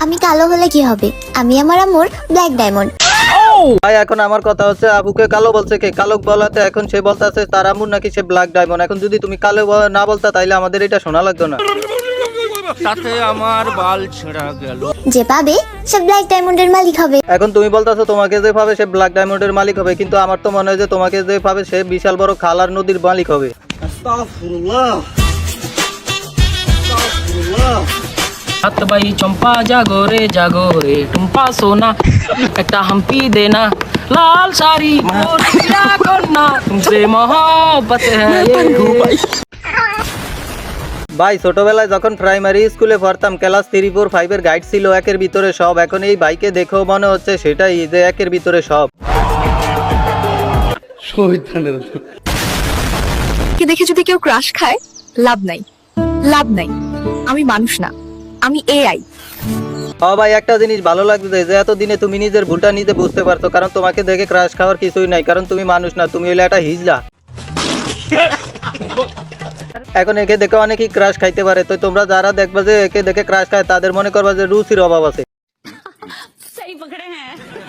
আমি কালো হলে কি হবে? আমি আমার আম্মুর ব্ল্যাক ডায়মন্ড। ভাই এখন আমার কথা হচ্ছে, আবুকে কালো বলছে কে? কালো বলাতে এখন সে বলতেছে তার আম্মুর নাকি সে ব্ল্যাক ডায়মন্ড। এখন যদি তুমি কালো না বলতা তাইলে আমাদের এটা শোনা লাগতো না। তাতে আমার বাল ছেঁড়া গেল। যে পাবে সে ব্ল্যাক ডায়মন্ডের মালিক হবে। এখন তুমি বলতেছো তোমাকে যে পাবে সে ব্ল্যাক ডায়মন্ডের মালিক হবে, কিন্তু আমার তো মনে হয় যে তোমাকে যে পাবে সে বিশাল বড় খালার নদীর মালিক হবে। হাত বাই চম্পা জাগো রে টুম্পা সোনা একটা হাম্পি দেনা লাল শাড়ি মোরিয়া কন্যা তুমসে মোহব্বত হ্যায় ভাই ছোটবেলায় যখন প্রাইমারি স্কুলে পড়তাম, ক্লাস 3, 4, 5 এর গাইড ছিল একের ভিতরে সব। এখন এই বাইকে দেখেও মনে হচ্ছে সেটাই, যে একের ভিতরে সব। কে দেখে যদি কেউ ক্রাশ খায়, লাভ নাই, লাভ নাই। আমি মানুষ না, আমি এআই। ভাই একটা জিনিস ভালো লাগছে যে এতদিনে তুমি নিজের ভুলটা নিজে বুঝতে পারছো, কারণ তোমাকে দেখে ক্রাশ খাওয়ার কিছুই নাই, কারণ তুমি মানুষ না, তুমি হলে একটা হিজলা। এখন একে দেখে অনেকেই ক্রাশ খাইতে পারে, তো তোমরা যারা দেখবা যে একে দেখে ক্রাশ খায় তাদের মনে করবা যে রুচির অভাব আছে।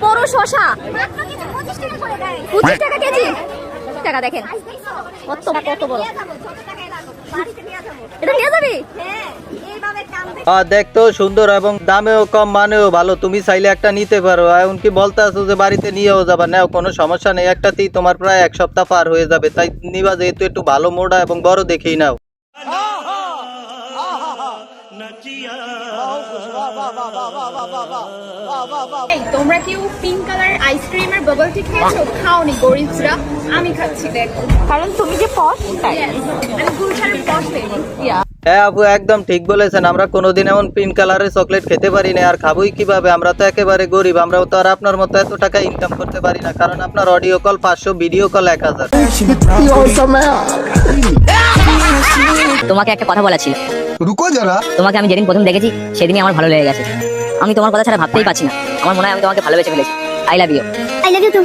বড় শশা 25 টাকা কেজি। টাকা দেখেন কত কত বড়। এটা নিয়ে যাবি? দেখতেও সুন্দর এবং দামেও কম, মানেও ভালো। তুমি চাইলে একটা নিতে পারো। এমনকি বলতে আছো যে বাড়িতে নিয়েও যাবা, নাও, কোনো সমস্যা নেই। একটাতেই তোমার প্রায় 1 সপ্তাহ পার হয়ে যাবে, তাই নিবা যেহেতু একটু ভালো মোটা এবং বড় দেখেই নাও। তোমরা কেউ পিঙ্ক কালার আইসক্রিমের বাবল টি খেয়েছো? খাওনি গরিবরা, আমি খাচ্ছি দেখো। কারণ তুমি যে পশ তাই। আমি গুলশানের পশ বেবি। হ্যাঁ আপু একদম ঠিক বলেছেন, আমরা কোনোদিন এমন পিঙ্ক কালারের চকলেট খেতে পারি না, আর খাবোই কিভাবে? আমরা তো একেবারে গরিব, আমরাও তো আর আপনার মতো এত টাকা ইনকাম করতে পারি না, কারণ আপনার অডিও কল 500, ভিডিও কল 1000। তোমাকে একটা কথা বলা ছিল। রুকো যারা। তোমাকে আমি যেদিন প্রথম দেখেছি সেদিনই আমার ভালো লেগে গেছে। আমি তোমার কথা ছাড়া ভাবতেই পারছি না। আমার মনে হয় আমি তোমাকে ভালোবেসে ফেলেছি। I love you. I love you too.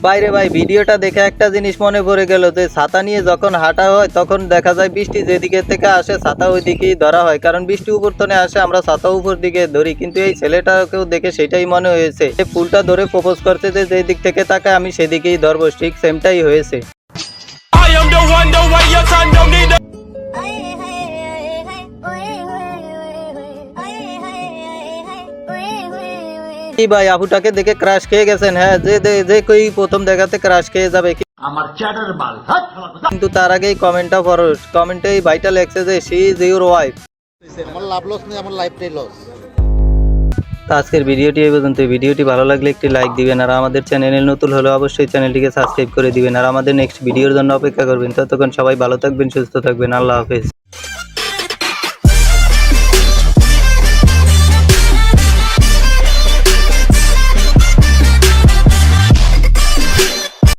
বাইরে ভাই ভিডিওটা দেখে একটা জিনিস মনে পড়ে গেল, যে ছাতা নিয়ে যখন হাঁটা হয় তখন দেখা যায় বৃষ্টি যেদিকে থেকে আসে ছাতা ওই দিকেই ধরা হয়, কারণ বৃষ্টি উপর তনে আসে, আমরা ছাতা উপর দিকে ধরি। কিন্তু এই ছেলেটাকেও দেখে সেটাই মনে হয়েছে, ফুলটা ধরে প্রপোজ করতে যে দিক থেকে তাকায় আমি সেদিকেই ধরবো, ঠিক সেমটাই হয়েছে। কি ভাই আপুটাকে দেখে ক্রাশ খেয়ে গেছেন? হ্যাঁ, যে কই প্রথম দেখাতে ক্রাশ খেয়ে যাবে, কিন্তু তার আগেই কমেন্টটা পড়ো। কমেন্টে এই ভাইটা লেখছে যে শি ইজ ইউর ওয়াইফ। আমার লাভ লস নেই, আমার লাইফটাই লস। আজকের ভিডিওটি এই পর্যন্ত। ভিডিওটি ভালো লাগলে একটি লাইক দিবেন, আর আমাদের চ্যানেলে নতুন হলে অবশ্যই চ্যানেলটিকে সাবস্ক্রাইব করে দিবেন, আর আমাদের নেক্সট ভিডিওর জন্য অপেক্ষা করবেন। ততক্ষণ সবাই ভালো থাকবেন, সুস্থ থাকবেন। আল্লাহ হাফেজ।